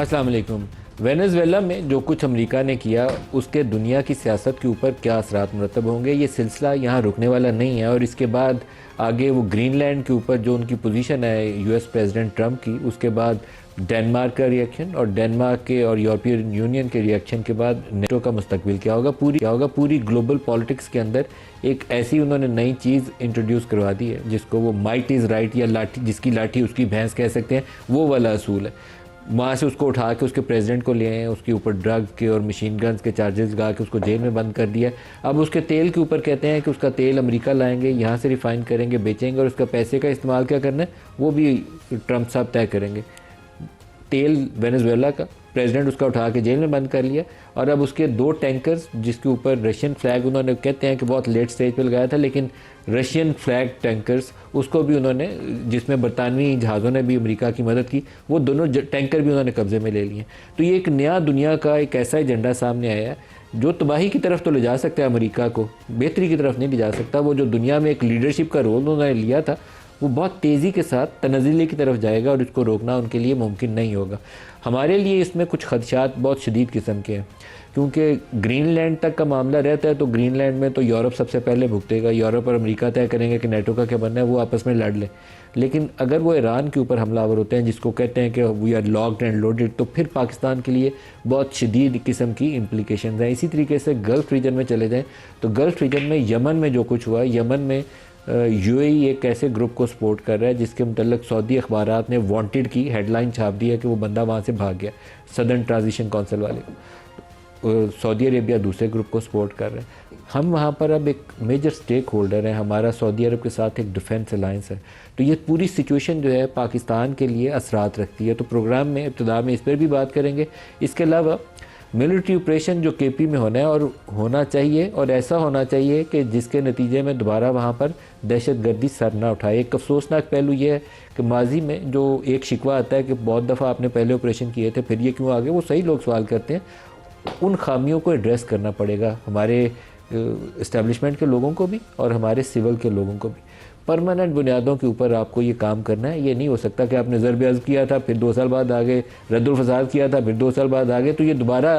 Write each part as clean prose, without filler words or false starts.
السلام علیکم. وینزویلا میں جو کچھ امریکہ نے کیا اس کے دنیا کی سیاست کے اوپر کیا اثرات مرتب ہوں گے, یہ سلسلہ یہاں رکنے والا نہیں ہے. اور اس کے بعد آگے وہ گرین لینڈ کے اوپر جو ان کی پوزیشن ہے یو ایس پریزیڈنٹ ٹرمپ کی, اس کے بعد ڈنمارک کا ریئیکشن اور ڈنمارک کے اور یورپین یونین کے ریئیکشن کے بعد نیٹو کا مستقبل کیا ہوگا. پوری گلوبل پالیٹکس کے اندر ایک ایسی انہوں نے نئی چیز انٹروڈیوس کروا دی ہے جس کو وہ مائٹ از رائٹ یا لاٹھی جس کی لاٹھی اس کی بھینس کہہ سکتے ہیں, وہ والا اصول ہے. وہاں سے اس کو اٹھا کے اس کے پریزیڈنٹ کو لے آئے ہیں, اس کے اوپر ڈرگ کے اور مشین گنز کے چارجز لگا کے اس کو جیل میں بند کر دیا. اب اس کے تیل کے اوپر کہتے ہیں کہ اس کا تیل امریکہ لائیں گے, یہاں سے ریفائن کریں گے, بیچیں گے, اور اس کا پیسے کا استعمال کیا کرنا ہے وہ بھی ٹرمپ صاحب طے کریں گے. تیل وینزویلا کا پریزیڈنٹ اس کا اٹھا کے جیل میں بند کر لیا, اور اب اس کے 2 ٹینکرز جس کے اوپر رشین فلیگ انہوں نے کہتے ہیں کہ بہت لیٹ سٹیج پہ لگایا تھا, لیکن رشین فلیگ ٹینکرز اس کو بھی انہوں نے, جس میں برطانوی جہازوں نے بھی امریکہ کی مدد کی, وہ دونوں ٹینکر بھی انہوں نے قبضے میں لے لیے. تو یہ ایک نیا دنیا کا ایک ایسا ایجنڈا سامنے آیا ہے جو تباہی کی طرف تو لے جا سکتا ہے امریکہ کو, بہتری کی طرف نہیں لے جا سکتا. وہ جو دنیا میں ایک لیڈرشپ کا رول انہوں نے لیا تھا وہ بہت تیزی کے ساتھ تنزلی کی طرف جائے گا, اور اس کو روکنا ان کے لیے ممکن نہیں ہوگا. ہمارے لیے اس میں کچھ خدشات بہت شدید قسم کے ہیں, کیونکہ گرین لینڈ تک کا معاملہ رہتا ہے تو گرین لینڈ میں تو یورپ سب سے پہلے بھگتے گا. یورپ اور امریکہ طے کریں گے کہ نیٹو کا کیا بننا ہے, وہ آپس میں لڑ لیں. لیکن اگر وہ ایران کے اوپر حملہ آور ہوتے ہیں جس کو کہتے ہیں کہ we are locked and loaded, تو پھر پاکستان کے لیے بہت شدید قسم کی امپلیکیشنز ہیں. اسی طریقے سے گلف ریجن میں چلے جائیں تو گلف ریجن میں یمن میں جو کچھ ہوا, یمن میں یو اے ای ایک ایسے گروپ کو سپورٹ کر رہا ہے جس کے متعلق سعودی اخبارات نے وانٹڈ کی ہیڈ لائن چھاپ دی ہے کہ وہ بندہ وہاں سے بھاگ گیا. صدرن ٹرانزیشن کونسل والے سعودی عربیہ دوسرے گروپ کو سپورٹ کر رہے ہیں. ہم وہاں پر اب ایک میجر سٹیک ہولڈر ہیں, ہمارا سعودی عرب کے ساتھ ایک ڈیفنس الائنس ہے. تو یہ پوری سچویشن جو ہے پاکستان کے لیے اثرات رکھتی ہے. تو پروگرام میں ابتدا میں اس پر بھی بات کریں گے. اس کے علاوہ ملٹری آپریشن جو کے پی میں ہونا ہے اور ہونا چاہیے, اور ایسا ہونا چاہیے کہ جس کے نتیجے میں دوبارہ وہاں پر دہشت گردی سر نہ اٹھائے. ایک افسوسناک پہلو یہ ہے کہ ماضی میں جو ایک شکوہ آتا ہے کہ بہت دفعہ آپ نے پہلے آپریشن کیے تھے پھر یہ کیوں آگے, وہ صحیح لوگ سوال کرتے ہیں. ان خامیوں کو ایڈریس کرنا پڑے گا ہمارے اسٹیبلشمنٹ کے لوگوں کو بھی اور ہمارے سول کے لوگوں کو بھی. پرماننٹ بنیادوں کے اوپر آپ کو یہ کام کرنا ہے. یہ نہیں ہو سکتا کہ آپ نے ضرب عضب کیا تھا پھر 2 سال بعد آگے, رد الفساد کیا تھا پھر 2 سال بعد آگے. تو یہ دوبارہ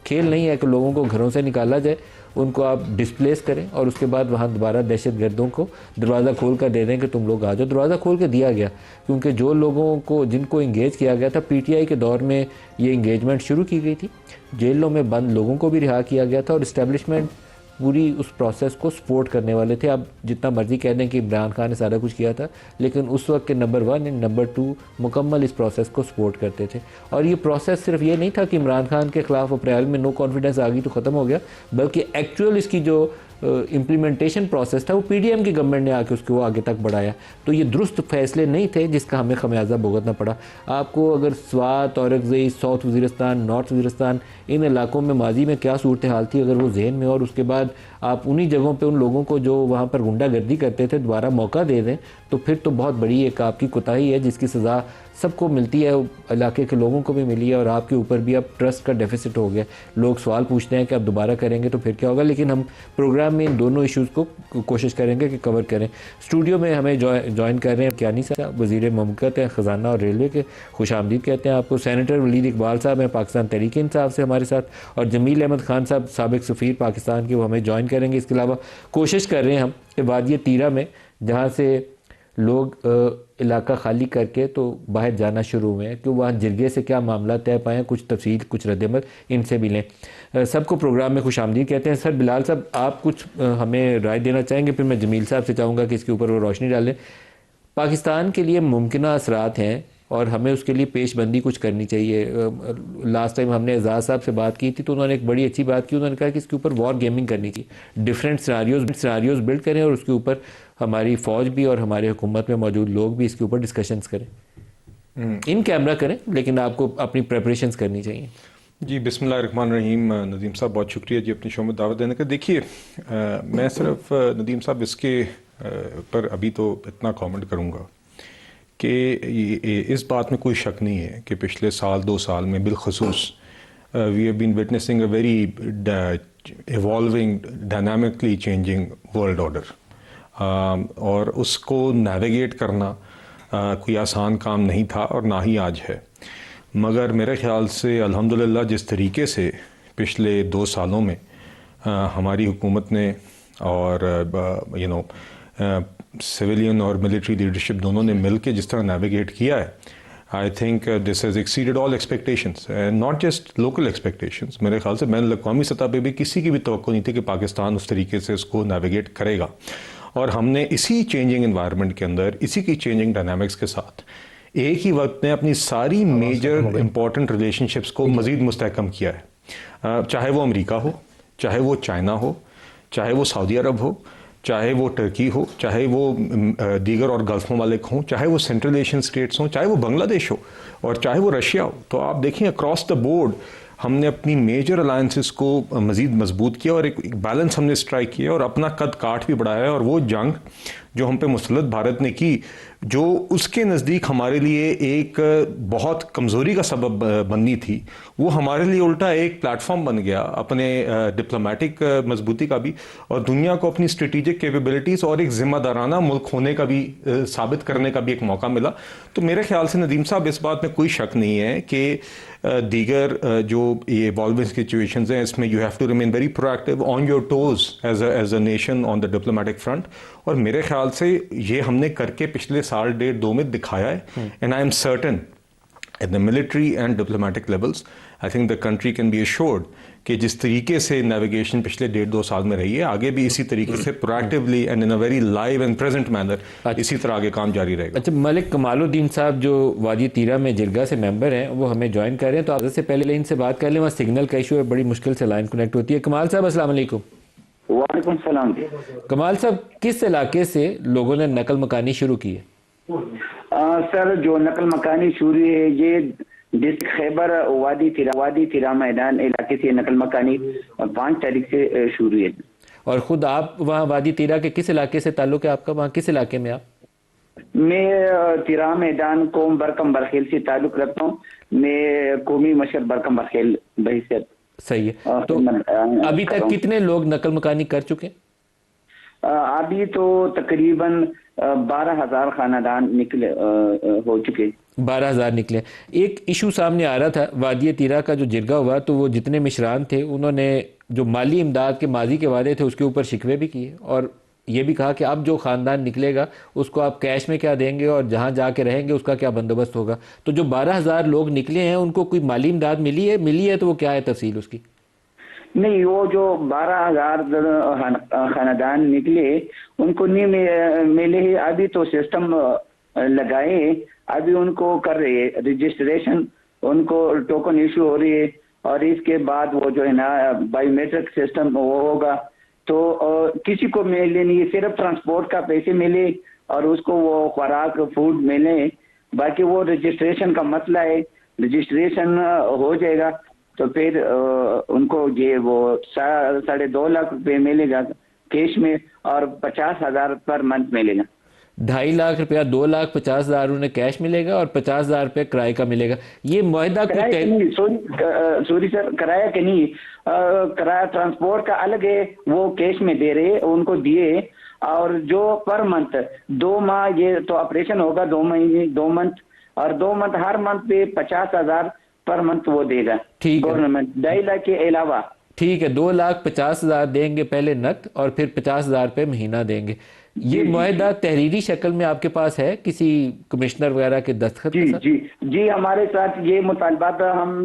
کھیل نہیں ہے کہ لوگوں کو گھروں سے نکالا جائے, ان کو آپ ڈسپلیس کریں اور اس کے بعد وہاں دوبارہ دہشت گردوں کو دروازہ کھول کر دے دیں کہ تم لوگ آ جاؤ. دروازہ کھول کے دیا گیا کیونکہ جو لوگوں کو جن کو انگیج کیا گیا تھا, پی ٹی آئی کے دور میں یہ انگیجمنٹ شروع کی گئی تھی, جیلوں میں بند لوگوں کو بھی رہا کیا گیا تھا, اور اسٹیبلشمنٹ پوری اس پروسیس کو سپورٹ کرنے والے تھے. آپ جتنا مرضی کہہ دیں کہ عمران خان نے سارا کچھ کیا تھا, لیکن اس وقت کے نمبر 1 اور نمبر 2 مکمل اس پروسیس کو سپورٹ کرتے تھے. اور یہ پروسیس صرف یہ نہیں تھا کہ عمران خان کے خلاف اپریل میں نو کانفیڈنس آ گئی تو ختم ہو گیا, بلکہ ایکچوئل اس کی جو امپلیمنٹیشن پروسیس تھا وہ پی ڈی ایم کی گورنمنٹ نے آ کے اس کو آگے تک بڑھایا. تو یہ درست فیصلے نہیں تھے جس کا ہمیں خمیازہ بھگتنا پڑا. آپ کو اگر سوات, اورکزئی, ساؤتھ وزیرستان, نارتھ وزیرستان, ان علاقوں میں ماضی میں کیا صورتحال تھی اگر وہ ذہن میں, اور اس کے بعد آپ انہی جگہوں پہ ان لوگوں کو جو وہاں پر غنڈہ گردی کرتے تھے دوبارہ موقع دے دیں, تو پھر تو بہت بڑی ایک آپ کی کوتاہی ہے جس کی سزا سب کو ملتی ہے, علاقے کے لوگوں کو بھی ملی ہے, اور آپ کے اوپر بھی اب ٹرسٹ کا ڈیفیسٹ ہو گیا. لوگ سوال پوچھتے ہیں کہ اب دوبارہ کریں گے تو پھر کیا ہوگا, لیکن ہم پروگرام میں ان دونوں ایشوز کو کوشش کریں گے کہ کور کریں. اسٹوڈیو میں ہمیں جوائن کر رہے ہیں کیانی صاحب, وزیر مملکت ہیں خزانہ اور ریلوے کے, خوش آمدید کہتے ہیں آپ کو. سینیٹر ولید اقبال صاحب ہیں پاکستان تحریک انصاف سے ہمارے ساتھ, اور جمیل احمد خان صاحب سابق سفیر پاکستان کے, وہ ہمیں جوائن کریں گے. اس کے علاوہ کوشش کر رہے ہیں ہم کہ وادی تیرہ میں جہاں سے لوگ علاقہ خالی کر کے تو باہر جانا شروع ہوئے ہیں کہ وہاں جرگے سے کیا معاملہ طے پائیں, کچھ تفصیل کچھ رد عمل ان سے بھی لیں. سب کو پروگرام میں خوش آمدید کہتے ہیں. سر بلال صاحب آپ کچھ ہمیں رائے دینا چاہیں گے, پھر میں جمیل صاحب سے چاہوں گا کہ اس کے اوپر وہ روشنی ڈالیں. پاکستان کے لیے ممکنہ اثرات ہیں اور ہمیں اس کے لیے پیش بندی کچھ کرنی چاہیے. لاسٹ ٹائم ہم نے اعزاز صاحب سے بات کی تھی تو انہوں نے ایک بڑی اچھی بات کی, انہوں نے کہا کہ اس کے اوپر وار گیمنگ کرنی چاہیے, ڈفرینٹ سیناریوز بلڈ کریں اور اس کے اوپر ہماری فوج بھی اور ہماری حکومت میں موجود لوگ بھی اس کے اوپر ڈسکشنز کریں, ان کیمرہ کریں, لیکن آپ کو اپنی پریپریشنز کرنی چاہیے. جی بسم اللہ الرحمن الرحیم. ندیم صاحب بہت شکریہ جی اپنی شو میں دعوت دینے کا. دیکھیے میں صرف ندیم صاحب اس کے پر ابھی تو اتنا کامنٹ کروں گا کہ اس بات میں کوئی شک نہیں ہے کہ پچھلے 1-2 سال میں بالخصوص we have been witnessing a very evolving dynamically changing world order, اور اس کو نیویگیٹ کرنا کوئی آسان کام نہیں تھا اور نہ ہی آج ہے. مگر میرے خیال سے الحمدللہ جس طریقے سے پچھلے 2 سالوں میں ہماری حکومت نے اور سویلین اور ملٹری لیڈرشپ دونوں نے مل کے جس طرح نیویگیٹ کیا ہے، I think this has exceeded all expectations, not just local expectations. میرے خیال سے بین الاقوامی سطح پہ بھی کسی کی بھی توقع نہیں تھی کہ پاکستان اس طریقے سے اس کو نیویگیٹ کرے گا. اور ہم نے اسی چینجنگ انوائرمنٹ کے اندر، اسی کی چینجنگ ڈائنامکس کے ساتھ ایک ہی وقت میں اپنی ساری میجر امپورٹنٹ ریلیشن شپس کو مزید مستحکم کیا ہے، چاہے وہ امریکہ ہو، چاہے وہ چائنا ہو، چاہے وہ سعودی عرب ہو، چاہے وہ ترکی ہو، چاہے وہ دیگر اور گلف ممالک ہوں، چاہے وہ سینٹرل ایشین اسٹیٹس ہوں، چاہے وہ بنگلہ دیش ہو، اور چاہے وہ رشیا ہو. تو آپ دیکھیں اکراس دا بورڈ ہم نے اپنی میجر الائنسز کو مزید مضبوط کیا اور ایک بیلنس ہم نے اسٹرائک کیا اور اپنا قد کاٹ بھی بڑھایا. اور وہ جنگ جو ہم پہ مسلط بھارت نے کی، جو اس کے نزدیک ہمارے لیے ایک بہت کمزوری کا سبب بننی تھی، وہ ہمارے لیے الٹا ایک پلیٹ فارم بن گیا اپنے ڈپلومیٹک مضبوطی کا بھی، اور دنیا کو اپنی اسٹریٹجک کیپیبلٹیز اور ایک ذمہ دارانہ ملک ہونے کا بھی ثابت کرنے کا بھی ایک موقع ملا. تو میرے خیال سے ندیم صاحب اس بات میں کوئی شک نہیں ہے کہ دیگر جو یہ ایوالونگ سچویشنز ہیں اس میں you have to remain very proactive on your toes as a nation on the diplomatic front. اور میرے خیال سے یہ ہم نے کر کے پچھلے سال 1.5-2 میں دکھایا ہے. And I am certain at the military and diplomatic levels I think the country can be assured کہ جس طریقے سے نیویگیشن پچھلے 1.5-2 سال میں رہی ہے، آگے بھی اسی طریقے سے proactively and in a very live and present manner اسی طرح آگے کام جاری رہے گا. اچھا، ملک کمال الدین صاحب جو وادی تیرہ میں جرگہ سے ممبر ہیں وہ ہمیں جوائن کر رہے ہیں، تو آپ سے پہلے ان سے بات کر لیں، وہاں سگنل کا ایشو ہے، بڑی مشکل سے لائن کنیکٹ ہوتی ہے. کمال صاحب السلام علیکم. وعلیکم السلام. کمال صاحب، کس علاقے سے لوگوں نے نقل مکانی شروع کی ہے؟ سر جو نقل مکانی شروع ہے یہ ڈسٹرکٹ خیبر وادی تیرہ میدان علاقے سے نقل مکانی 5 تاریخ سے شروع ہے. اور خود آپ وہاں وادی تیرہ کے کس علاقے سے تعلق ہے آپ کا؟ وہاں کس علاقے میں آپ؟ میں تیرہ میدان قوم برکم برخیل سے تعلق رکھتا ہوں. میں قومی مشر برکم برخیل بحیثیت. صحیح ہے. تو ابھی تک کتنے لوگ نقل مکانی کر چکے ہیں؟ ابھی تو تقریباً 12,000 خاندان نکلے ہو چکے. 12,000 نکلے. ایک ایشو سامنے آ رہا تھا وادی تیرہ کا جو جرگہ ہوا، تو وہ جتنے مشران تھے انہوں نے جو مالی امداد کے ماضی کے وعدے تھے اس کے اوپر شکوے بھی کیے، اور یہ بھی کہا کہ اب جو خاندان نکلے گا اس کو آپ کیش میں کیا دیں گے اور جہاں جا کے رہیں گے اس کا کیا بندوبست ہوگا. تو جو 12,000 لوگ نکلے ہیں ان کو کوئی مالی امداد ملی ہے تو وہ کیا ہے تفصیل اس کی؟ نہیں، وہ جو 12,000 خاندان نکلے ان کو نہیں ملے ہیں. ابھی تو سسٹم لگائے، ابھی ان کو کر رہے ہیں رجسٹریشن، ان کو ٹوکن ایشو ہو رہی ہے، اور اس کے بعد وہ جو ہے نا بایو میٹرک سسٹم وہ ہوگا. تو کسی کو ملے نہیں، صرف ٹرانسپورٹ کا پیسے ملے اور اس کو وہ خوراک فوڈ ملے. باقی وہ رجسٹریشن کا مسئلہ ہے، رجسٹریشن ہو جائے گا تو پھر ان کو یہ وہ 2.5 لاکھ روپے ملے گا کیش میں، اور 50,000 پر منتھ ملے گا. 2.5 لاکھ روپیہ، 2,50,000 انہیں کیش ملے گا اور 50,000 روپے کرائے کا ملے گا. یہ معاہدہ سوری سر، کرایہ کا نہیں، کرایہ ٹرانسپورٹ کا الگ ہے، وہ کیش میں دے رہے ان کو دیے. اور جو پر منتھ 2 ماہ یہ تو آپریشن ہوگا 2 مہینے 2 منتھ، اور 2 منتھ ہر منتھ پہ 50,000 پر منتھ وہ دے گا گورنمنٹ 2.5 لاکھ کے علاوہ. ٹھیک ہے، 2,50,000 دیں گے پہلے نقد اور پھر 50,000 روپے مہینہ دیں گے. یہ معاہدہ تحریری شکل میں آپ کے پاس ہے کسی کمشنر وغیرہ کے دستخط کے ساتھ؟ جی ہمارے ساتھ یہ مطالبات ہم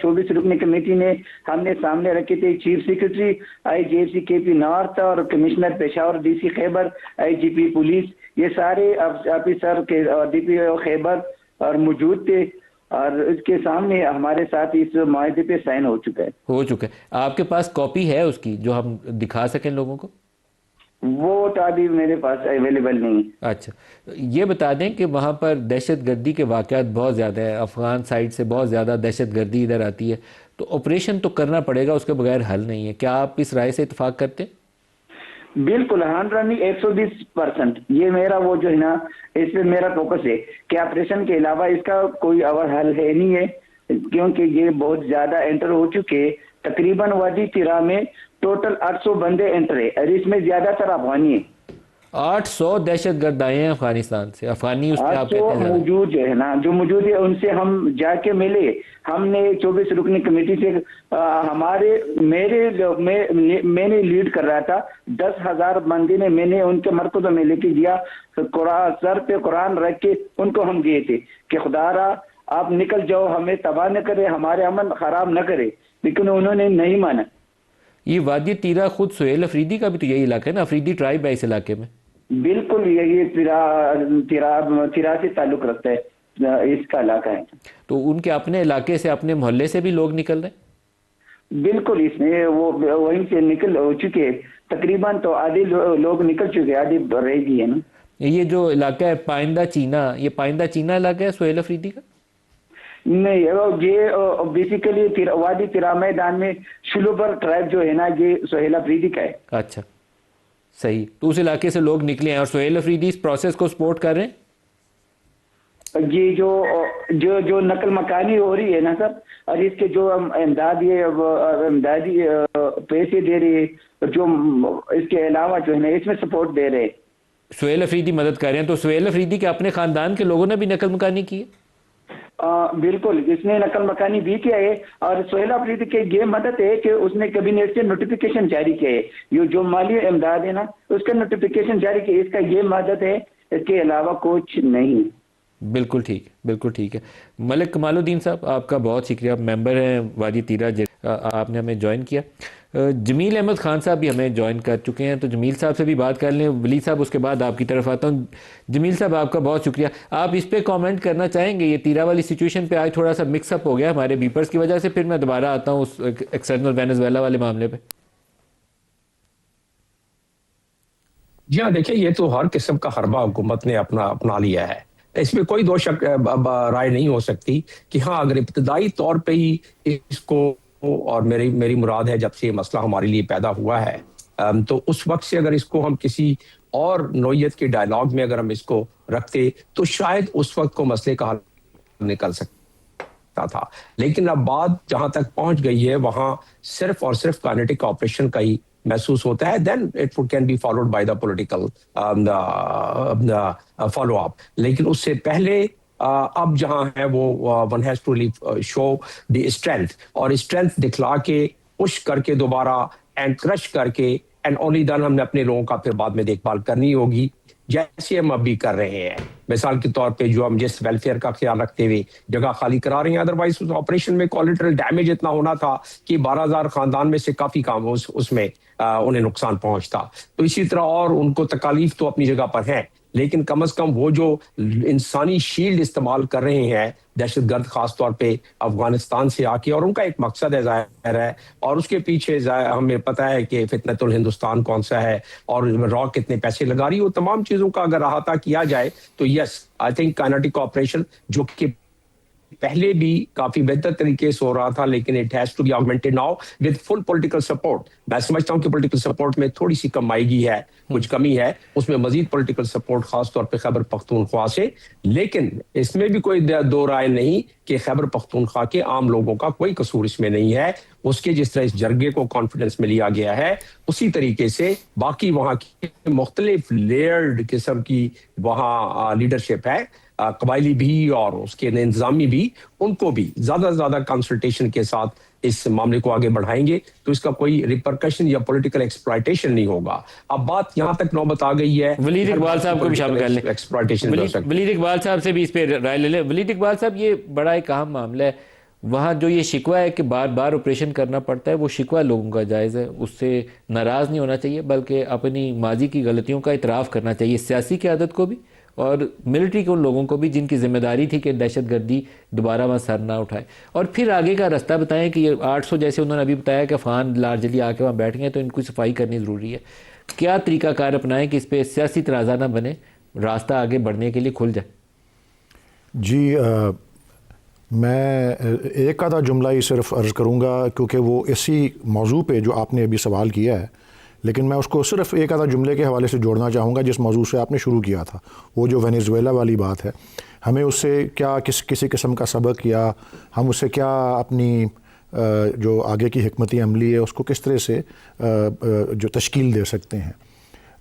24 رکنی کمیٹی نے ہم نے سامنے رکھے تھے. چیف سیکرٹری IGFC-KP نارتھ اور کمشنر پشاور DC خیبر IGP پولیس، یہ سارے آفیسر کے DPO خیبر اور موجود تھے، اور اس کے سامنے ہمارے ساتھ اس معاہدے پہ سائن ہو چکا ہے. آپ کے پاس کاپی ہے اس کی جو ہم دکھا سکیں لوگوں کو؟ وہ تو ابھی میرے پاس اویلیبل نہیں. اچھا، یہ بتا دیں کہ وہاں پر دہشت گردی کے واقعات بہت زیادہ ہیں، افغان سائڈ سے بہت زیادہ دہشت گردی ادھر آتی ہے، تو آپریشن تو کرنا پڑے گا، اس کے بغیر حل نہیں ہے. کیا آپ اس رائے سے اتفاق کرتے ہیں؟ بالکل 120%. یہ میرا وہ جو ہے نا اس پہ میرا فوکس ہے کہ آپریشن کے علاوہ اس کا کوئی اور حل ہے نہیں ہے، کیونکہ یہ بہت زیادہ انٹر ہو چکے. تقریباً وادی تیرہ میں ٹوٹل 800 بندے انٹر ہے، اور اس میں زیادہ تر افغانی ہیں. 800 دہشت گرد آئے ہیں افغانستان سے، افغانی اس میں آپ جو کہتے ہیں موجود ہے نا، جو موجود ہے ان سے ہم جا کے ملے. ہم نے 24 رکنی کمیٹی سے میں نے لیڈ کر رہا تھا. 10,000 بندی نے میں نے ان کے مرکزوں میں لے کے گیا، سر پہ قرآن رکھ کے ان کو ہم گئے تھے کہ خدا را آپ نکل جاؤ، ہمیں تباہ نہ کرے، ہمارے امن خراب نہ کرے، لیکن انہوں نے نہیں مانا. یہ وادی تیرا خود سہیل افریدی کا بھی تو یہی علاقہ ہے نا، افریدی ٹرائب ہے اس علاقے میں. بالکل یہی تیرا سے تعلق رکھتا ہے، اس کا علاقہ ہے. تو ان کے اپنے علاقے سے، اپنے محلے سے بھی لوگ نکل رہے ہیں؟ بالکل، اس میں وہ وہیں سے نکل چکے، تقریباً تو آدھے لوگ نکل چکے، آدھے رہ گئی ہے نا. یہ جو علاقہ ہے پائندہ چینا، یہ پائندہ چینا علاقہ ہے سہیل افریدی کا؟ نہیں، یہ بیسیکلی وادی تیرا میدان میں شلوبر ٹرائب جو ہے نا، یہ سہیل افریدی کا ہے. اچھا صحیح. تو اس علاقے سے لوگ نکلے ہیں اور سہیل افریدی اس پروسیس کو سپورٹ کر رہے ہیں. یہ جو نقل مکانی ہو رہی ہے نا سر، اور اس کے جو امدادی پیسے دے رہے ہیں، جو اس کے علاوہ جو ہے نا اس میں سپورٹ دے رہے ہیں. سہیل افریدی مدد کر رہے ہیں. تو سہیل افریدی کے اپنے خاندان کے لوگوں نے بھی نقل مکانی کی ہے؟ بالکل، اس نے نقل مکانی بھی کیا ہے، اور سہیل افریدی کی یہ مدد ہے کہ اس نے کیبنٹ سے نوٹیفیکیشن جاری کیا ہے. یہ جو مالی امداد ہے نا، اس کا نوٹیفیکیشن جاری کیا، اس کا یہ مدد ہے، اس کے علاوہ کچھ نہیں. بالکل ٹھیک، بالکل ٹھیک ہے. ملک کمال الدین صاحب، آپ کا بہت شکریہ. آپ ممبر ہیں وادی تیرا، آپ نے ہمیں جوائن کیا. جمیل احمد خان صاحب بھی ہمیں جوائن کر چکے ہیں، تو جمیل صاحب سے بھی بات کر لیں. ولید صاحب اس کے بعد آپ کی طرف آتا ہوں. جمیل صاحب آپ کا بہت شکریہ. آپ اس پہ کامنٹ کرنا چاہیں گے؟ یہ تیرا والی سچویشن پہ آج تھوڑا سا مکس اپ ہو گیا ہمارے بیپرز کی وجہ سے، پھر میں دوبارہ آتا ہوں اس ایکسٹرنل وینزویلا والے معاملے پہ. جی ہاں، دیکھیں یہ تو ہر قسم کا حربہ حکومت نے اپنا لیا ہے، اس میں کوئی دو شک رائے نہیں ہو سکتی کہ ہاں اگر ابتدائی طور پہ ہی اس کو، اور میری مراد ہے جب سے یہ مسئلہ ہمارے لیے پیدا ہوا ہے، تو اس وقت سے اگر اس کو ہم کسی اور نوعیت کے ڈائلاگ میں اگر ہم اس کو رکھتے تو شاید اس وقت کو مسئلے کا حل نکل سکتا تھا. لیکن اب بات جہاں تک پہنچ گئی ہے وہاں صرف اور صرف کائنیٹک آپریشن کا ہی محسوس ہوتا ہے. Then it can be followed by the political follow up. لیکن اس سے پہلے اب جہاں ہے وہ one has to show the strength, اور اسٹرینتھ دکھلا کے پش کر کے دوبارہ اینڈ کرش کر کے، اینڈ اونلی دن ہم نے اپنے لوگوں کا پھر بعد میں دیکھ بھال کرنی ہوگی، جیسے ہم اب بھی کر رہے ہیں. مثال کے طور پہ جو ہم جس ویلفیئر کا خیال رکھتے ہوئے جگہ خالی کرا رہے ہیں، ادروائز اس آپریشن میں کولیٹرل ڈیمیج اتنا ہونا تھا کہ 12,000 خاندان میں سے کافی کام اس میں انہیں نقصان پہنچتا. تو اسی طرح اور ان کو تکالیف تو اپنی جگہ پر ہیں، لیکن کم از کم وہ جو انسانی شیلڈ استعمال کر رہے ہیں دہشت گرد خاص طور پہ افغانستان سے آ کے، اور ان کا ایک مقصد ہے ظاہر ہے، اور اس کے پیچھے ہمیں پتہ ہے کہ فتنۃ الہندوستان کون سا ہے اور را کتنے پیسے لگا رہی ہے. وہ تمام چیزوں کا اگر احاطہ کیا جائے تو یس آئی تھنک کائنیٹک آپریشن جو کہ پہلے بھی کافی بہتر طریقے سے ہو رہا تھا، لیکن it has to be augmented now with full political support. میں سمجھتا ہوں کہ پولیٹیکل سپورٹ میں تھوڑی سی کمائیگی ہے، کچھ کمی ہے، اس میں مزید پولیٹیکل سپورٹ خاص طور پہ خیبر پختونخوا سے. لیکن اس میں بھی کوئی دو رائے نہیں کہ خیبر پختونخوا کے عام لوگوں کا کوئی قصور اس میں نہیں ہے. اس کے جس طرح اس جرگے کو کانفیڈنس میں لیا گیا ہے، اسی طریقے سے باقی وہاں کی مختلف لیئرڈ قسم کی وہاں لیڈرشپ ہے، قبائلی بھی اور اس کے انتظامی بھی، ان کو بھی زیادہ سے زیادہ کنسلٹیشن کے ساتھ اس معاملے کو آگے بڑھائیں گے تو اس کا کوئی ریپرکشن یا پولیٹیکل ایکسپلائٹیشن نہیں ہوگا. اب بات یہاں تک نوبت آ گئی ہے، ولید اقبال صاحب کو بھی شامل کر لیں. ایکسپلائٹیشن ولید اقبال صاحب سے بھی اس پہ رائے لے لیں. ولید اقبال صاحب، یہ بڑا ایک اہم معاملہ ہے. وہاں جو یہ شکوہ ہے کہ بار بار آپریشن کرنا پڑتا ہے، وہ شکوہ لوگوں کا جائز ہے، اس سے ناراض نہیں ہونا چاہیے، بلکہ اپنی ماضی کی غلطیوں کا اعتراف کرنا چاہیے، سیاسی قیادت کو بھی اور ملٹری کے ان لوگوں کو بھی جن کی ذمہ داری تھی کہ دہشت گردی دوبارہ وہاں سر نہ اٹھائے. اور پھر آگے کا راستہ بتائیں کہ یہ 800 جیسے انہوں نے ابھی بتایا کہ افغان لارجلی آ کے وہاں بیٹھ گئے، تو ان کی صفائی کرنی ضروری ہے. کیا طریقہ کار اپنائیں کہ اس پہ سیاسی تنازع نہ بنے، راستہ آگے بڑھنے کے لیے کھل جائے؟ جی میں ایک آدھا جملہ ہی صرف عرض کروں گا، کیونکہ وہ اسی موضوع پہ جو آپ نے ابھی سوال کیا ہے، لیکن میں اس کو صرف ایک آدھا جملے کے حوالے سے جوڑنا چاہوں گا جس موضوع سے آپ نے شروع کیا تھا، وہ جو وینیزویلا والی بات ہے. ہمیں اس سے کیا کسی قسم کا سبق، یا ہم اس سے کیا اپنی جو آگے کی حکمت عملی ہے اس کو کس طرح سے جو تشکیل دے سکتے ہیں.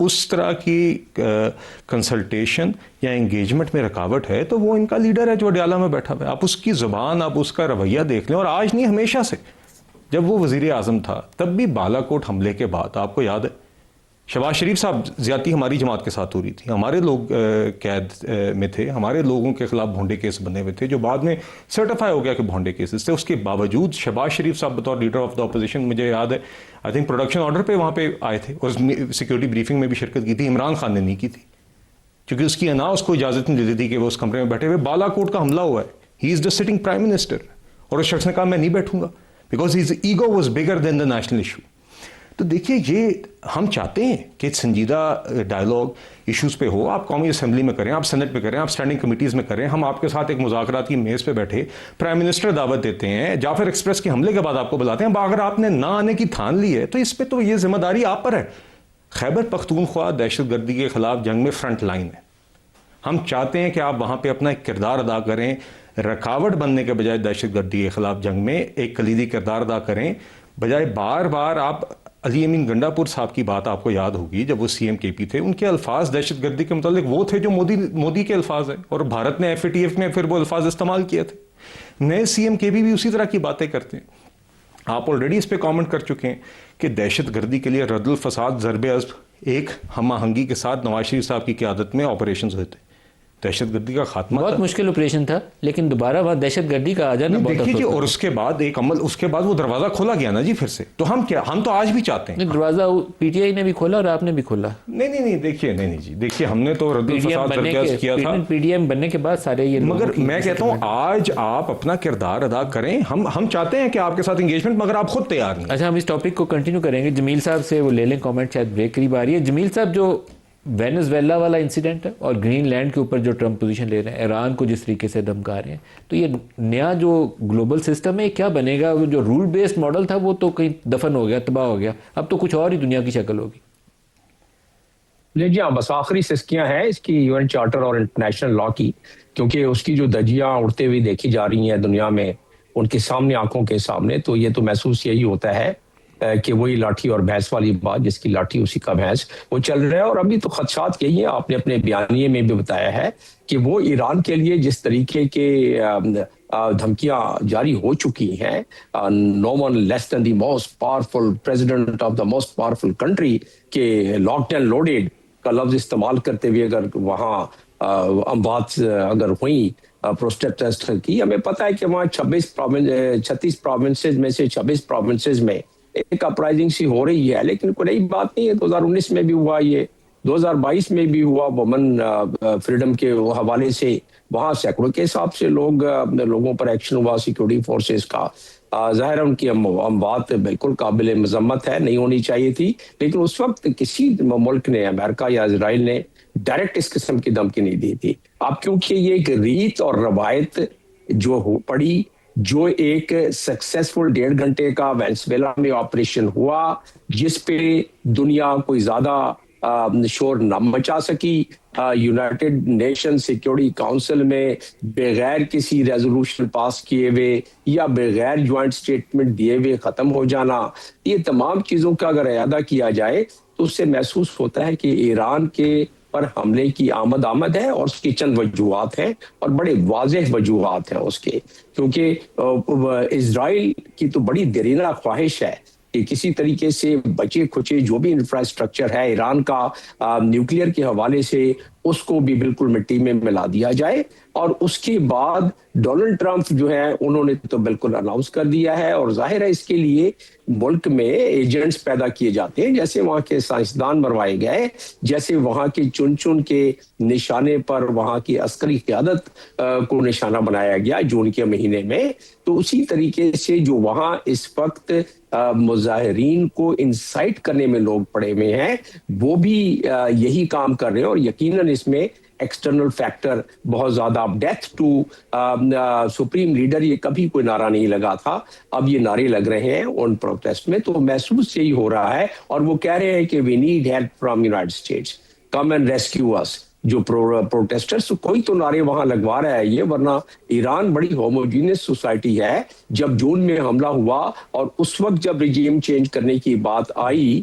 اس طرح کی کنسلٹیشن یا انگیجمنٹ میں رکاوٹ ہے تو وہ ان کا لیڈر ہے جو اڈیالہ میں بیٹھا ہوا ہے. آپ اس کی زبان، آپ اس کا رویہ دیکھ لیں. اور آج نہیں، ہمیشہ سے جب وہ وزیر اعظم تھا تب بھی بالا کوٹ حملے کے بعد آپ کو یاد ہے شہباز شریف صاحب زیادتی ہماری جماعت کے ساتھ ہو رہی تھی، ہمارے لوگ قید میں تھے، ہمارے لوگوں کے خلاف بھونڈے کیس بنے ہوئے تھے جو بعد میں سرٹیفائی ہو گیا کہ بھونڈے کیسز تھے. اس کے باوجود شہباز شریف صاحب بطور لیڈر آف دا اپوزیشن، مجھے یاد ہے آئی تھنک پروڈکشن آرڈر پہ وہاں پہ آئے تھے اور سیکورٹی بریفنگ میں بھی شرکت کی تھی. عمران خان نے نہیں کی تھی کیونکہ اس کی انا اس کو اجازت نہیں دیتی تھی کہ وہ اس کمرے میں بیٹھے ہوئے. بالا کوٹ کا حملہ ہوا ہے، he is the sitting prime minister, اور اس شخص نے کہا میں نہیں بیٹھوں گا because his ego was bigger than the national issue. تو دیکھیے یہ ہم چاہتے ہیں کہ سنجیدہ ڈائلاگ ایشوز پہ ہو. آپ قومی اسمبلی میں کریں، آپ سینٹ میں کریں، آپ اسٹینڈنگ کمیٹیز میں کریں. ہم آپ کے ساتھ ایک مذاکرات کی میز پہ بیٹھے پرائم منسٹر دعوت دیتے ہیں، جعفر ایکسپریس کے حملے کے بعد آپ کو بلاتے ہیں. اگر آپ نے نہ آنے کی ٹھان لی ہے تو اس پہ تو یہ ذمہ داری آپ پر ہے. خیبر پختونخوا دہشت گردی کے خلاف جنگ میں فرنٹ لائن ہے. ہم چاہتے ہیں کہ آپ وہاں پہ اپنا ایک کردار ادا کریں، رکاوٹ بننے کے بجائے دہشت گردی کے خلاف جنگ میں ایک کلیدی کردار ادا کریں، بجائے بار بار آپ علی امین گنڈا پور صاحب کی بات آپ کو یاد ہوگی جب وہ سی ایم کے پی تھے، ان کے الفاظ دہشت گردی کے متعلق وہ تھے جو مودی کے الفاظ ہیں، اور بھارت نے ایف اے ٹی ایف میں پھر وہ الفاظ استعمال کیے تھے. نئے سی ایم کے بھی اسی طرح کی باتیں کرتے ہیں. آپ آلریڈی اس پہ کامنٹ کر چکے ہیں کہ دہشت گردی کے لیے رد الفساد ضرب عزب ایک ہم آہنگی کے ساتھ نواز شریف صاحب کی قیادت میں آپریشنز ہوئے تھے. دہشت گردی کا خاتمہ بہت مشکل آپریشن تھا، لیکن دوبارہ وہاں دہشت گردی کا آ جانا بہت دیکھیے جی. افسوس اور اس کے بعد ایک عمل، اس کے بعد وہ دروازہ کھولا گیا نا جی پھر سے. تو ہم کیا، ہم تو آج بھی چاہتے ہیں نہیں، دروازہ پی ٹی آئی نے بھی کھولا اور آپ نے بھی کھولا. نہیں دیکھیے، نہیں جی دیکھیے ہم نے تو رد الفساد ضرب عزب کیا تھا. پی ڈی ایم بننے کے بعد سارے یہ، مگر میں کہتا ہوں آج آپ اپنا کردار ادا کریں. ہم چاہتے ہیں کہ آپ کے ساتھ انگیجمنٹ، مگر آپ خود تیار نہیں. اچھا، ہم اس ٹاپک کو کنٹینیو کریں گے. جمیل صاحب سے وہ لے لیں کامنٹ، شاید بریک قریب آ رہی ہے. جمیل صاحب، جو وینزویلا والا انسیڈنٹ ہے اور گرین لینڈ کے اوپر جو ٹرمپ پوزیشن لے رہے ہیں، ایران کو جس طریقے سے دھمکا رہے ہیں، تو یہ نیا جو گلوبل سسٹم ہے کیا بنے گا؟ وہ جو رول بیسڈ ماڈل تھا وہ تو کہیں دفن ہو گیا، تباہ ہو گیا. اب تو کچھ اور ہی دنیا کی شکل ہوگی. جی ہاں، بس آخری سسکیاں ہیں اس کی یو این چارٹر اور انٹرنیشنل لا کی، کیونکہ اس کی جو دھجیاں اڑتے ہوئے دیکھی جا رہی ہیں دنیا میں ان کے سامنے، آنکھوں کے سامنے، تو یہ تو محسوس یہی ہوتا ہے کہ وہی لاٹھی اور بھینس والی بات، جس کی لاٹھی اسی کا بھینس، وہ چل رہا ہے. اور ابھی تو خدشات یہی ہیں، آپ نے اپنے بیانیے میں بھی بتایا ہے کہ وہ ایران کے لیے جس طریقے کے دھمکیاں جاری ہو چکی ہیں، no one less than the most powerful president of the most powerful country کے لاکڈ اینڈ لوڈیڈ کا لفظ استعمال کرتے ہوئے اگر وہاں اموات اگر ہوئیں پروسٹیسٹ کی، ہمیں پتہ ہے کہ وہاں 36 پروونسز میں سے 26 پروونسز میں ایک اپرائزنگ سی ہو رہی ہے. لیکن کوئی نئی بات نہیں ہے، 2019 میں بھی ہوا، یہ 2022 میں بھی ہوا. وومن فریڈم کے حوالے سے وہاں سینکڑوں کے حساب سے لوگوں پر ایکشن ہوا سیکورٹی فورسز کا. ظاہر ہے ان کی اموات بالکل قابل مذمت ہے، نہیں ہونی چاہیے تھی، لیکن اس وقت کسی ملک نے، امریکہ یا اسرائیل نے ڈائریکٹ اس قسم کی دھمکی نہیں دی تھی. اب کیونکہ یہ ایک ریت اور روایت جو پڑی، جو ایک سکسیسفل 1.5 گھنٹے کا وینزویلا میں آپریشن ہوا، جس پہ دنیا کوئی زیادہ شور نہ مچا سکی، یونائٹڈ نیشن سیکیورٹی کاؤنسل میں بغیر کسی ریزولوشن پاس کیے ہوئے یا بغیر جوائنٹ سٹیٹمنٹ دیے ہوئے ختم ہو جانا، یہ تمام چیزوں کا اگر اعادہ کیا جائے تو اس سے محسوس ہوتا ہے کہ ایران کے پر حملے کی آمد ہے، اور اس کی چند وجوہات ہیں اور بڑے واضح وجوہات ہیں اس کے. کیونکہ اسرائیل کی تو بڑی دیرینہ خواہش ہے کہ کسی طریقے سے بچے کھچے جو بھی انفراسٹرکچر ہے ایران کا نیوکلیئر کے حوالے سے، اس کو بھی بالکل مٹی میں ملا دیا جائے. اور اس کے بعد ڈونلڈ ٹرمپ جو ہے انہوں نے تو بالکل اناؤنس کر دیا ہے، اور ظاہر ہے اس کے لیے ملک میں ایجنٹس پیدا کیے جاتے ہیں، جیسے وہاں کے سائنسدان مروائے گئے، جیسے وہاں کے چن کے نشانے پر وہاں کی عسکری قیادت کو نشانہ بنایا گیا جون کے مہینے میں. تو اسی طریقے سے جو وہاں اس وقت مظاہرین کو انسائٹ کرنے میں لوگ پڑے ہوئے ہیں، وہ بھی یہی کام کر رہے ہیں. اور یقیناً اس میں ایکسٹرنل فیکٹر بہت زیادہ. ڈیتھ ٹو سپریم لیڈر، یہ کبھی کوئی نعرہ نہیں لگا تھا، اب یہ نعرے لگ رہے ہیں ان پروٹیسٹ میں. تو محسوس یہی ہو رہا ہے، اور وہ کہہ رہے ہیں کہ we need help from United States, come and rescue us. جو پروٹیسٹرز کوئی تو نعرے وہاں لگوا رہا ہے یہ، ورنہ ایران بڑی ہوموجینس سوسائٹی ہے. جب جون میں حملہ ہوا اور اس وقت جب رجیم چینج کرنے کی بات آئی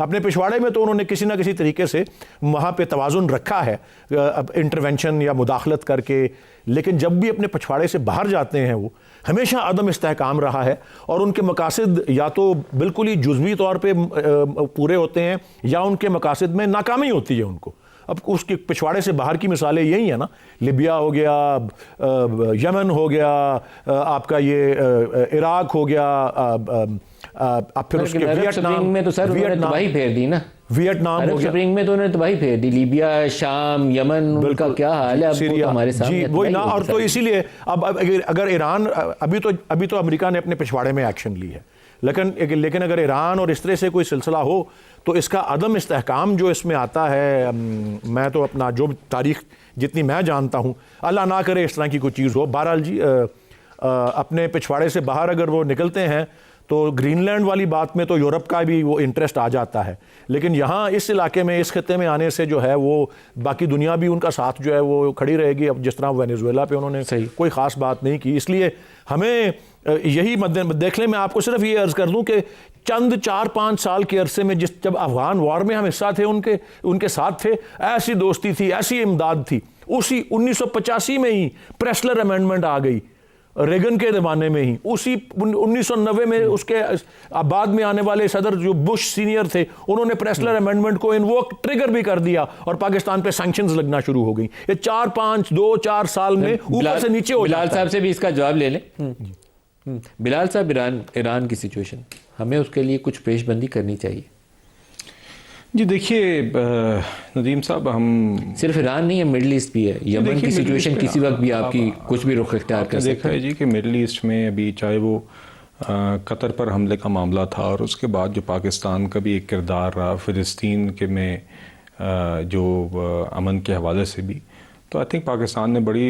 اپنے پچھواڑے میں تو انہوں نے کسی نہ کسی طریقے سے وہاں پہ توازن رکھا ہے انٹرونشن یا مداخلت کر کے، لیکن جب بھی اپنے پچھواڑے سے باہر جاتے ہیں وہ ہمیشہ عدم استحکام رہا ہے، اور ان کے مقاصد یا تو بالکل ہی جزوی طور پہ پورے ہوتے ہیں یا ان کے مقاصد میں ناکامی ہوتی ہے ان کو۔ اب اس کے پچھواڑے سے باہر کی مثالیں یہی ہیں نا، لیبیا ہو گیا، یمن ہو گیا، آپ کا یہ عراق ہو گیا، اب پھر اس کے ویتنام میں تو سر انہوں نے تباہی پھیر دی نا، ویتنام ہو گیا، سپرنگ میں تو انہوں نے تباہی پھیر دی، لیبیا، شام، یمن، ان کا کیا حال ہے اب وہ تو ہمارے سامنے جی وہی نا۔ اور تو اسی لیے اب اگر ایران ابھی تو امریکہ نے اپنے پچھواڑے میں ایکشن لی ہے، لیکن اگر ایران اور اس طرح سے کوئی سلسلہ ہو تو اس کا عدم استحکام جو اس میں آتا ہے، میں تو اپنا جو تاریخ جتنی میں جانتا ہوں، اللہ نہ کرے اس طرح کی کوئی چیز ہو۔ بہرحال جی اپنے پچھواڑے سے باہر اگر وہ نکلتے ہیں تو گرین لینڈ والی بات میں تو یورپ کا بھی وہ انٹرسٹ آ جاتا ہے، لیکن یہاں اس علاقے میں اس خطے میں آنے سے جو ہے وہ باقی دنیا بھی ان کا ساتھ جو ہے وہ کھڑی رہے گی۔ اب جس طرح وینیزویلا پہ انہوں نے کوئی خاص بات نہیں کی، اس لیے ہمیں یہی دیکھ لیں۔ میں آپ کو صرف یہ عرض کر دوں کہ چند 4-5 سال کے عرصے میں جب افغان وار میں ہم حصہ تھے ان کے ساتھ تھے، ایسی دوستی تھی، ایسی امداد تھی، اسی 1985 میں ہی پریسلر امینڈمنٹ آ گئی، ریگن کے زمانے میں ہی، اسی 1990 میں اس کے بعد میں آنے والے صدر جو بش سینئر تھے انہوں نے پریسلر امینڈمنٹ کو انووک ٹریگر بھی کر دیا اور پاکستان پہ سینکشنز لگنا شروع ہو گئی۔ یہ 2-4 سال میں اوپر سے نیچے ہو جاتا ہے۔ بلال صاحب سے بھی اس کا جواب لے لیں۔ بلال صاحب، ایران کی سچویشن، ہمیں اس کے لیے کچھ پیش بندی کرنی چاہیے۔ جی دیکھیے ندیم صاحب، ہم صرف ایران نہیں ہے، مڈل ایسٹ بھی ہے، یمن کی سچویشن کسی وقت بھی آپ کی کچھ بھی رخ اختیار کر سکتے ہیں۔ دیکھا ہے جی کہ مڈل ایسٹ میں ابھی چاہے وہ قطر پر حملے کا معاملہ تھا اور اس کے بعد جو پاکستان کا بھی ایک کردار رہا فلسطین کے میں جو امن کے حوالے سے بھی، تو آئی تھنک پاکستان نے بڑی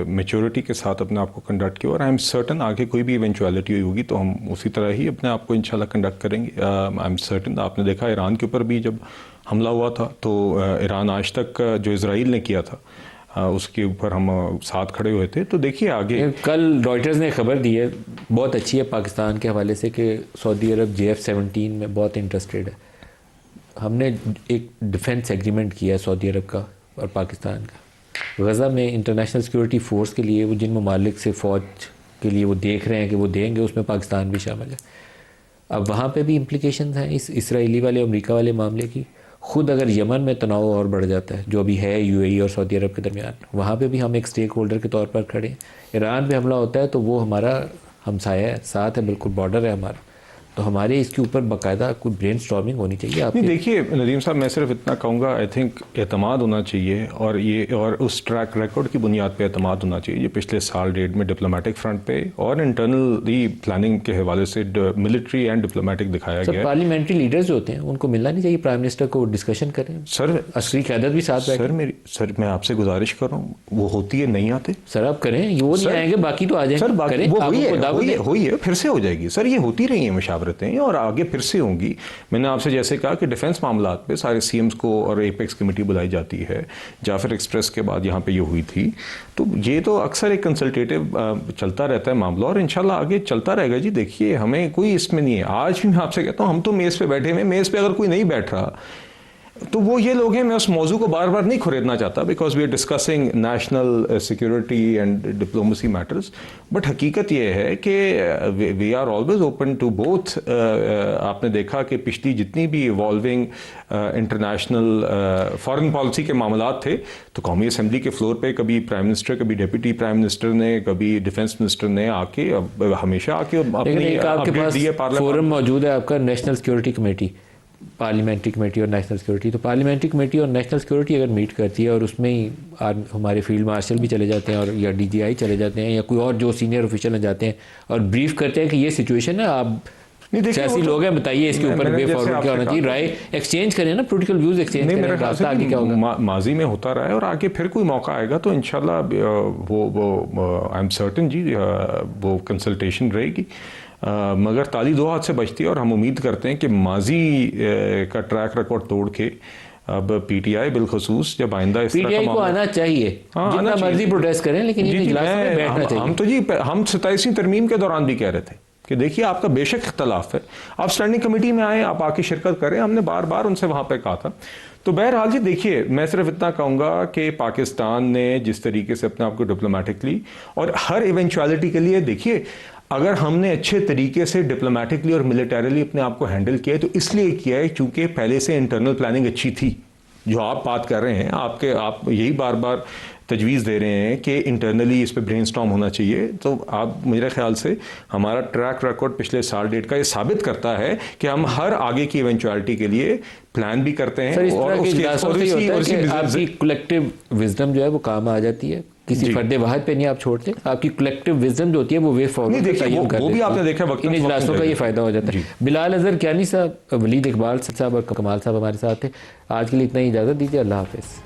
میچورٹی کے ساتھ اپنے آپ کو کنڈکٹ کیا، اور آئی ایم سرٹن آگے کوئی بھی ایونچویلٹی ہوگی تو ہم اسی طرح ہی اپنے آپ کو انشاءاللہ کنڈکٹ کریں گے۔ آئی ایم سرٹن۔ آپ نے دیکھا ایران کے اوپر بھی جب حملہ ہوا تھا تو ایران آج تک جو اسرائیل نے کیا تھا اس کے اوپر ہم ساتھ کھڑے ہوئے تھے۔ تو دیکھیے آگے کل رائٹرز نے خبر دی ہے، بہت اچھی ہے پاکستان کے حوالے سے، کہ سعودی عرب JF-17 میں بہت انٹرسٹیڈ ہے۔ ہم نے ایک ڈیفنس ایگریمنٹ کیا ہے سعودی عرب کا اور پاکستان کا، غزہ میں انٹرنیشنل سیکورٹی فورس کے لیے وہ جن ممالک سے فوج کے لیے وہ دیکھ رہے ہیں کہ وہ دیں گے، اس میں پاکستان بھی شامل ہے۔ اب وہاں پہ بھی امپلیکیشنز ہیں اس اسرائیلی والے امریکہ والے معاملے کی۔ خود اگر یمن میں تناؤ اور بڑھ جاتا ہے جو ابھی ہے UAE اور سعودی عرب کے درمیان، وہاں پہ بھی ہم ایک سٹیک ہولڈر کے طور پر کھڑے ہیں۔ ایران پہ حملہ ہوتا ہے تو وہ ہمارا ہمسایہ ہے، ساتھ ہے، بالکل بارڈر ہے ہمارا، تو ہمارے اس کے اوپر باقاعدہ کوئی برین سٹارمنگ ہونی چاہیے۔ آپ دیکھیے ندیم صاحب، میں صرف اتنا کہوں گا، آئی تھنک اعتماد ہونا چاہیے، اور اس ٹریک ریکارڈ کی بنیاد پہ اعتماد ہونا چاہیے جو پچھلے سال ڈیڑھ میں ڈپلومیٹک فرنٹ پہ اور انٹرنلی پلاننگ کے حوالے سے ملٹری اینڈ ڈپلومیٹک دکھایا گیا ہے۔ پارلیمنٹری لیڈرز جو ہوتے ہیں ان کو ملنا نہیں چاہیے، پرائم منسٹر کو ڈسکشن کریں، سر عسکری قیادت بھی ساتھ بیٹھے۔ سر میں آپ سے گزارش کر رہا ہوں، وہ ہوتی ہے، نہیں آتے سر آپ کریں، وہ نہیں آئیں گے، باقی تو آ جائیں سر، کریں، وہ ہوئی ہے، پھر سے ہو جائے گی سر، یہ ہوتی رہی ہیں مشاورتیں اور آگے پھر سے ہوں گی۔ میں نے آپ سے جیسے کہا کہ ڈیفنس معاملات پہ سارے CMs کو اور ایپیکس کمیٹی بلائی جاتی ہے، جعفر ایکسپریس کے بعد یہاں پہ یہ ہوئی تھی، تو یہ تو اکثر ایک کنسلٹیٹیو چلتا رہتا ہے معاملہ اور انشاءاللہ آگے چلتا رہے گا۔ جی دیکھیے ہمیں کوئی اس میں نہیں ہے، آج بھی میں آپ سے کہتا ہوں ہم تو میز پہ بیٹھے ہوئے، میز پہ اگر کوئی نہیں بیٹھ رہا تو وہ یہ لوگ ہیں، میں اس موضوع کو بار بار نہیں کھریدنا چاہتا because we are discussing national security and diplomacy matters, but حقیقت یہ ہے کہ we are always open to both. آپ نے دیکھا کہ پچھلی جتنی بھی ایوالونگ انٹرنیشنل فارن پالیسی کے معاملات تھے تو قومی اسمبلی کے فلور پہ کبھی پرائم منسٹر، کبھی ڈپٹی پرائم منسٹر نے، کبھی ڈیفنس منسٹر نے آ کے ہمیشہ آ کے اپنی اپڈیٹ دی ہے۔ فورم موجود ہے آپ کا national security committee, parliamentary committee اور نیشنل سیکورٹی، تو پارلیمنٹری کمیٹی اور نیشنل سیکورٹی اگر میٹ کرتی ہے اور اس میں ہی ہمارے فیلڈ مارشل بھی چلے جاتے ہیں اور یا DGI چلے جاتے ہیں یا کوئی اور جو سینئر آفیشل جاتے ہیں اور بریف کرتے ہیں کہ یہ سچویشن ہے، آپ سیاسی لوگ ہیں، بتائیے اس کے اوپر وے فارورڈ کیا ہونا چاہیے، رائے ایکسچینج کریں نا، پولیٹیکل ویوز ایکسچینج کریں، راستہ آگے کیا ہوگا۔ ماضی میں ہوتا رہا ہے اور آگے پھر کوئی موقع آئے گا تو انشاءاللہ وہ آئی ایم سرٹن جی وہ کنسلٹیشن رہے گی، مگر تالی دو ہاتھ سے بچتی ہے اور ہم امید کرتے ہیں کہ ماضی کا ٹریک ریکارڈ توڑ کے اب PTI بالخصوص جب آئندہ اس طرح PTI کو آنا چاہیے، جتنا مرضی پروٹیسٹ کریں لیکن ان اجلاسوں میں بیٹھنا چاہیے۔ ہم تو جی ہم 27ویں ترمیم کے دوران بھی کہہ رہے تھے کہ دیکھیے آپ کا بیشک اختلاف ہے، آپ اسٹینڈنگ کمیٹی میں آئیں، آپ آ کے شرکت کریں. ہم نے بار بار ان سے وہاں پہ کہا تھا. تو بہرحال جی دیکھیے میں صرف اتنا کہوں گا کہ پاکستان نے جس طریقے سے اپنے آپ کو ڈپلومیٹکلی اور ہر ایونچوالٹی کے لیے، دیکھیے اگر ہم نے اچھے طریقے سے ڈپلومیٹکلی اور ملیٹریلی اپنے آپ کو ہینڈل کیا ہے تو اس لیے کیا ہے چونکہ پہلے سے انٹرنل پلاننگ اچھی تھی. جو آپ بات کر رہے ہیں، آپ یہی بار بار تجویز دے رہے ہیں کہ انٹرنلی اس پہ برین سٹارم ہونا چاہیے. تو آپ میرے خیال سے ہمارا ٹریک ریکارڈ پچھلے سال ڈیٹ کا یہ ثابت کرتا ہے کہ ہم ہر آگے کی ایونچوالٹی کے لیے پلان بھی کرتے ہیں. سر اس طرح کے اجلاسوں سے یہ ہوتا ہے کہ آپ کی کلیکٹو وزڈم جو ہے وہ کام آ جاتی ہے، کسی فرد واحد پہ نہیں آپ چھوڑتے، آپ کی کلیکٹو وزڈم جو ہوتی ہے وہ وے فارورڈ کا تعین کر دیتی ہے. وہ بھی آپ نے دیکھا وقت ان اجلاسوں کا یہ فائدہ ہو جاتا ہے. بلال اظہر کیانی صاحب، ولید اقبال صاحب اور کمال صاحب ہمارے ساتھ تھے. آج کے لیے اتنا ہی، اجازت دیجیے. اللہ حافظ.